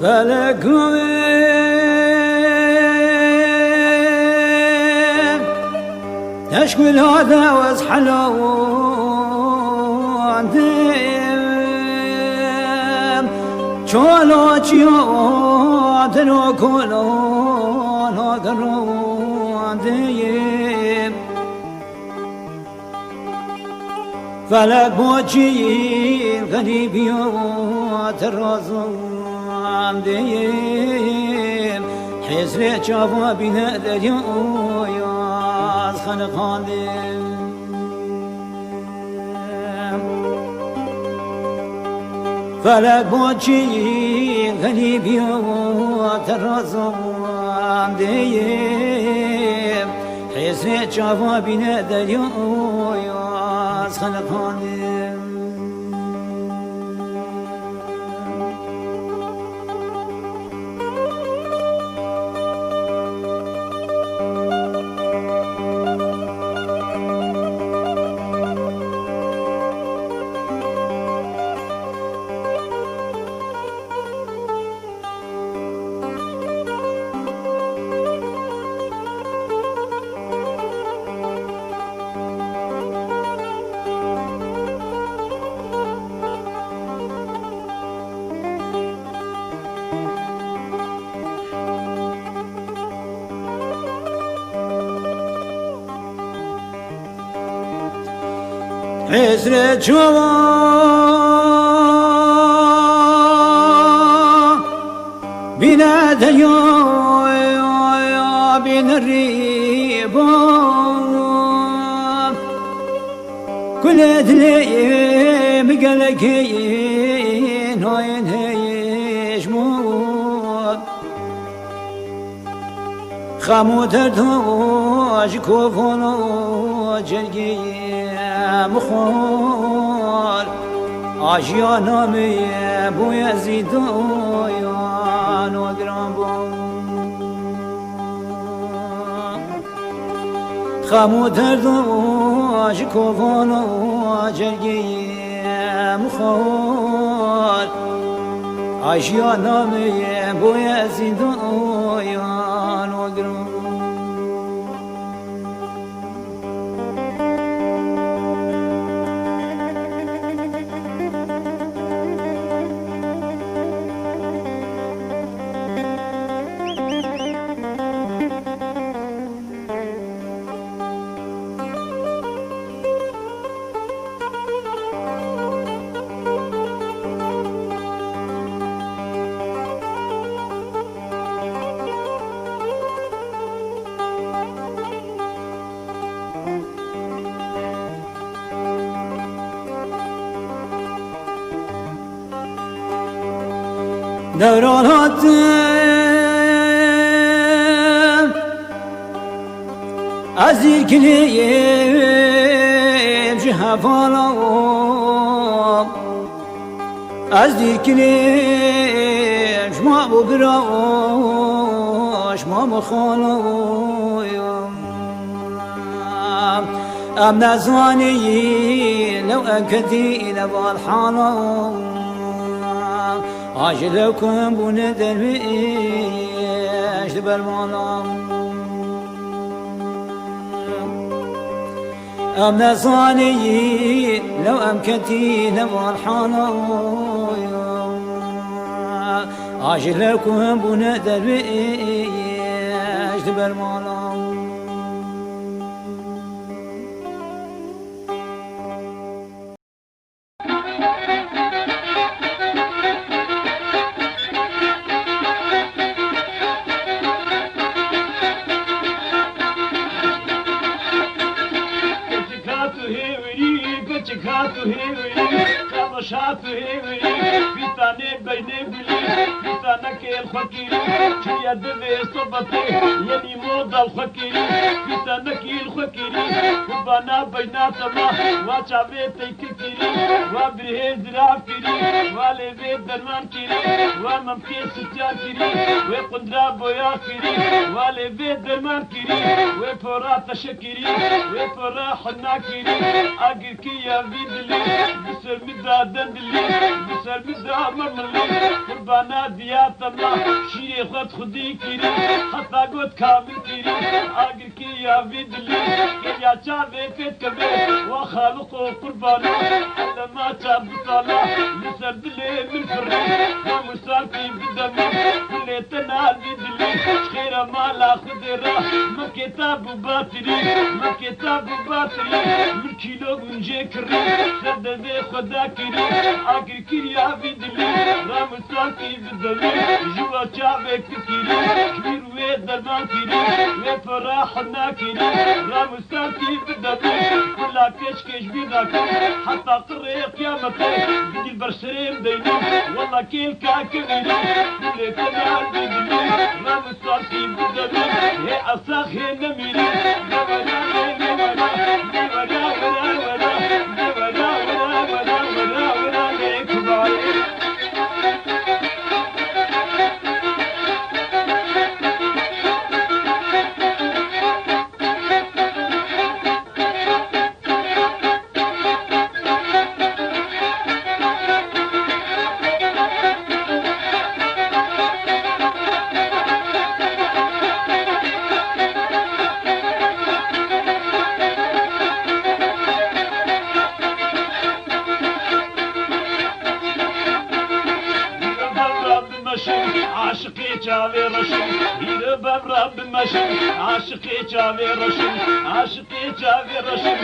فلقوين تشكل هذا وازحلون ديم شولو تشيو دنو كولون هدرون ديم فلك بوجين غريبيوت الرزون ديم حزري شافوا بنا دريو ياز خلقان ديم فلك بوجين غريبيوت الرزون ديم حزري شافوا بنا دريو ياز خلقان ديم عزرة جوا بنا ديو بنا الريبان كل دليم قلقين وين هيش موت خامو دردوش كوفونو جرقين مخول آشیانا میه بوی زیدویان و گرانبون خامو دردوش کوفان و جرگی مخول آشیانا میه بوی زیدویان و گرانبون دوران هاتم عزیز کلیم جهفالام عزیز کلیم شما ببرام شما بخالام ام نزوانی لو اکدی لبال حالام عاجلكم بندربيش بالمالام أم نصاني لو أمكتي نبغى الحالام عاجلكم بندربيش بالمالام شاتو هيوي بيتاني بيني بلي بيتانا كي الخكيري شوية دبي صبتي يلي موضة الخكيري بيتانا كي الخكيري وبانا بيناتما وشابيتي كيري وابريه زراف كيري والي بيت درمان كيري وممكي ستيان كيري وقندرا بويا كيري والي بيت درمان كيري وفورا تشكيري وفورا حنا كيري اقر كي يا بيدلي بسر مدى دندلي بسر مدى مرملي قربانا ديات الله شيري خد خدي كيري حتى قد كامل كيري آقر كي يا بيدلي كي يا شعبي كت كبير وخالقه قربانا على ما تاب صلاة يسرد لي من فري ومسالكي بدمي كل تنال بيدلي خير ما لا خدرة من كتاب باطلي من كتاب باطلي من كيلو من جيكري سرد ذي خدا كيري آقر كي يا بيدلي رامسالكي بدمي جوا شعبك كيري كبير ويد درمان كيري وفرحنا كيري رامسالكي بدمي كلها كشكش بيناكم حتى قري قيامتي بدي البرسرين ديني والله كيل كاكبيني كل كنال بدمي رامسالكي بدمي هي أساخ هي نميني نبدا نبدا نبدا نبدا نبدا نبدا نبدا ليك باي عاشقي جالي رشم يربى برب مشم عاشقي جالي رشم عاشقي جالي رشم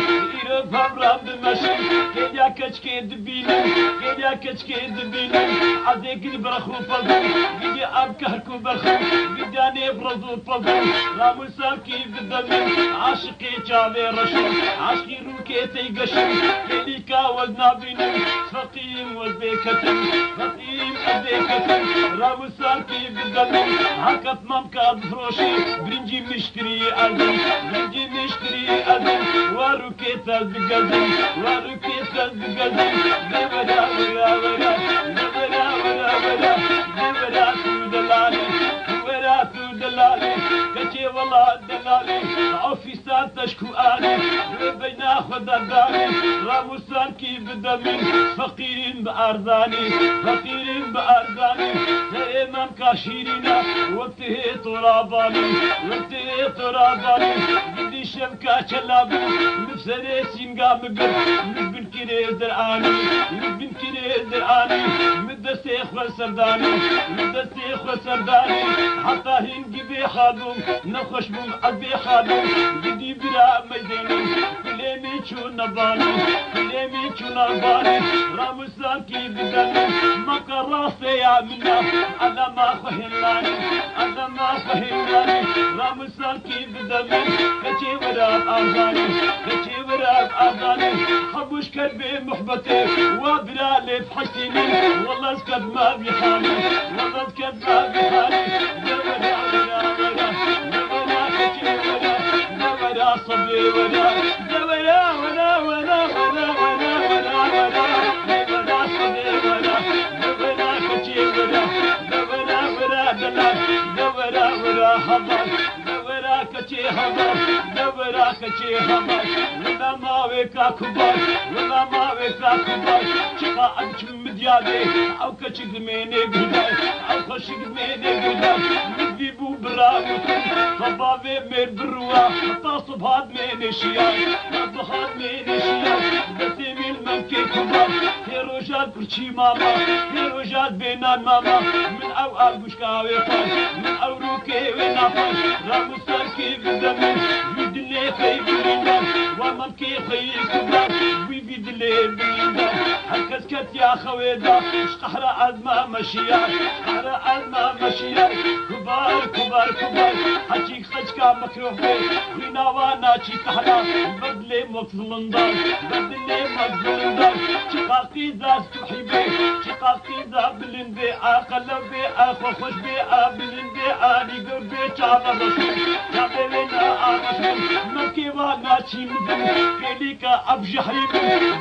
يربى برب مشم كيا كشكي دبينم كيا كشكي دبينم عزيك البرخو فضل بدي ابكهركو برخو بدي اني برزو فضل لا مساكي بدمي عاشقي جالي رشم عاشقي روكيتي قشم كليكا والنابينم فقيم والبيكتم فقيم البيكتم لا مساكي بدمي هكت ممكن فروشي برنجي مشتري أزم برنجي مشتري أزم وروكيت الزقزم وروكيت الزقزم دبدا ولا ولا دبدا ولا ولا دبدا سودلالي ولا سودلالي كتي والله دلالي عوفي سان تشكو آلي بينا خد الدالي راموسان كي بدمي فقيرين بأرزاني فقيرين بأرزاني زيمان كاشيرينا وقته تراباني وقته تراباني بدي شبكة شلابو نفسري سينغا مقر مدبن كيري درعاني مدبن كيري درعاني مدستي خسرداني مدستي خسرداني حتى هنجي بحادم نخش بم أبي خادم بدي برا ميداني كلامي شو نباني كلامي شو نباني رامسان كي بدني ما كراسي يا منا أنا ما فهمناني أنا ما فهمناني رامسان كي بدمي كتي وراب أرزاني كتي وراب أرزاني حبوش كلبي محبتي وبلا لي بحشتيني والله اسكت ما بيحاني والله اسكت ما بيحاني ولا ولا ولا كتي ولا صبي ولا ولا ولا ولا ولا ولا ولا ولا صبي ولا كتي ولا دورا ورا حمر دورا كتي حمر دورا كتي حمر ولا ما ويكا كبار ولا ما ويكا كبار شقا أنشم مدياني أو كشك ميني قدر أو كشك ميني قدر مدي بو براوتن طبابي مير بروا حتى صبحات ميني شيار صبحات ميني شيار بسي من منكي كبار هيروجات برشي ماما هيروجات بينان ماما من أو أبوشكاوي من أوروكي ونافر راموسانكي بدمي بدلي خي بريندر ومنكي خي كبار ويبدلي بريندر هكذا كت يا خويدا شقحرة أزمة مشيار شقحرة أزمة مشيار كبار كبار كبار حجيك خجكا مكروه بي وينا وانا شي كحرة بدلي مظلم دار بدلي مظلم دار شقاقي ذات تحبي شقاقي ذات بلندي عاقل بي أخو خوش بي بلندي آلي قربي شعب رسول شعبنا رسول مكي وانا شي مزم كليكا أبجحري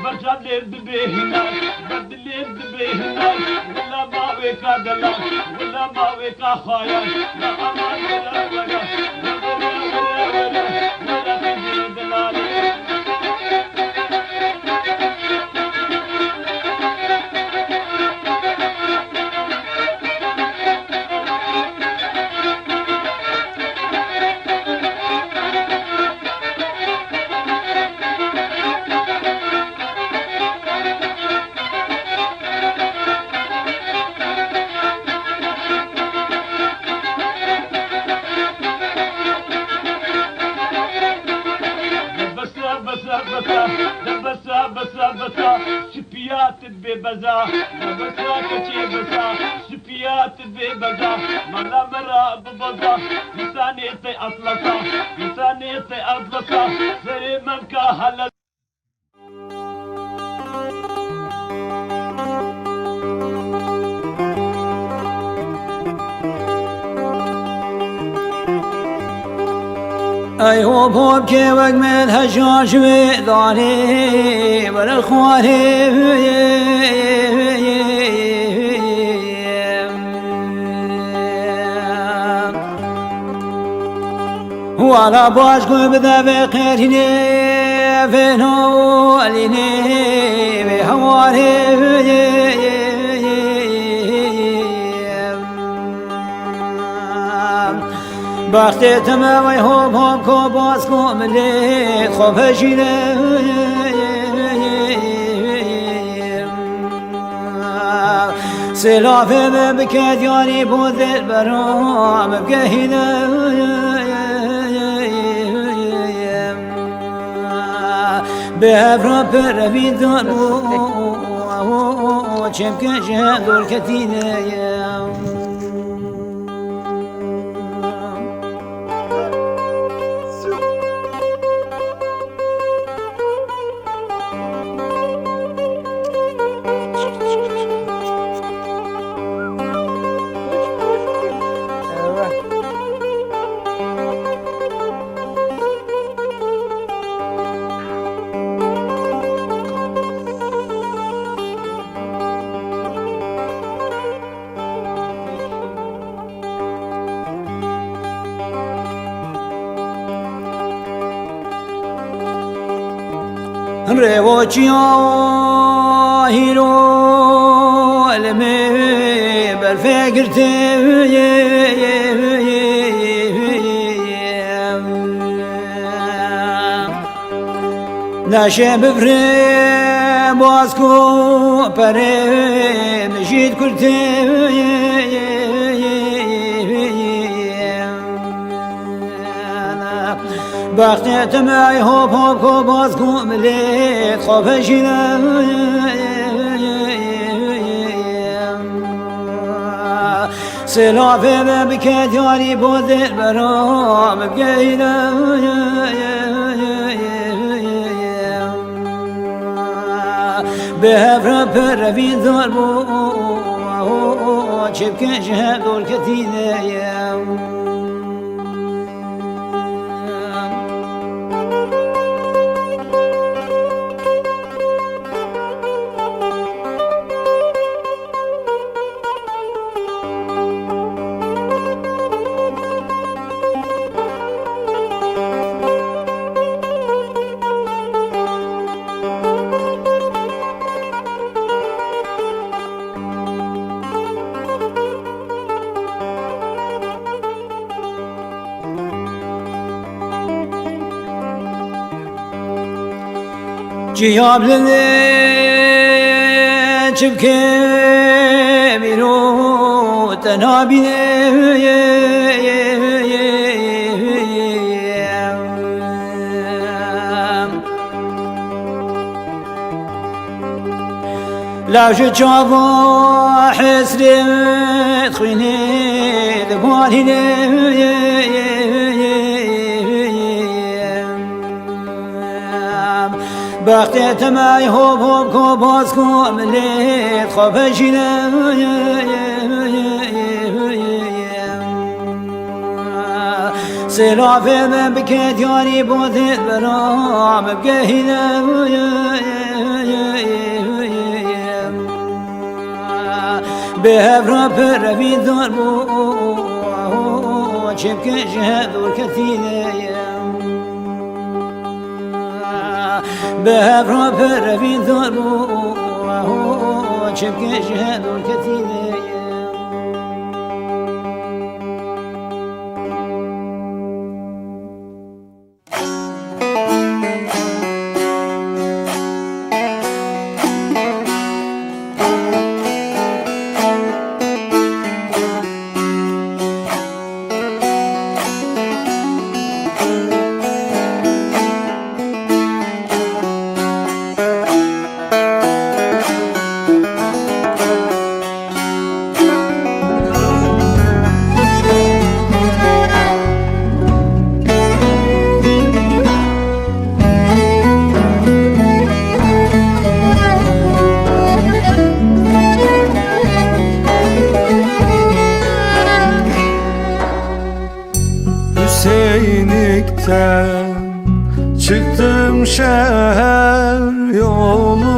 برجع لي هناك بدلي هناك ولا ما ويكا دلال ولا ما ويكا خايا لا أمان ولا ولا ولا ولا ولا ولا تجي دلالي بزا بسا كتي بسا سبيات ببزا ملا مرا ببزا لساني تي أطلسا لساني تي أطلسا زي منكا هلا أي هو بوب كي وقمت هشاش ويداني والأخواني ولا باشكو بذا بخيرني فينو ليني بهواني بخت تمام هوب هوب کو باز کو ملی خوب جیره سلاف بکد یاری بود برام بگهیده به افرا پر ویدان چم کشه دور کتینه روچیا هیرو علمی بر فکرته نشه بفره باز کو پره مشید کرته بخت تمای هوب هوب کو باز کو ملی خوب جیره سلافه بکد یاری بود برام بگیره به هفره پر ویدار بو چه بکشه دور کتینه جياب لذي چبكي بيرو تنابي لا شجابا حسرت خويني ذبالي بخت تمای هوب هوب کو باز کو ملیت خوب جیره سلافه من بکد یاری بودت برام بگهیده به هفرا پر ویدار بو چه بکشه دور کتینه به هفرا پر ویدار بو چه بکشه دور کتینه giderken çıktım şehir yoluna.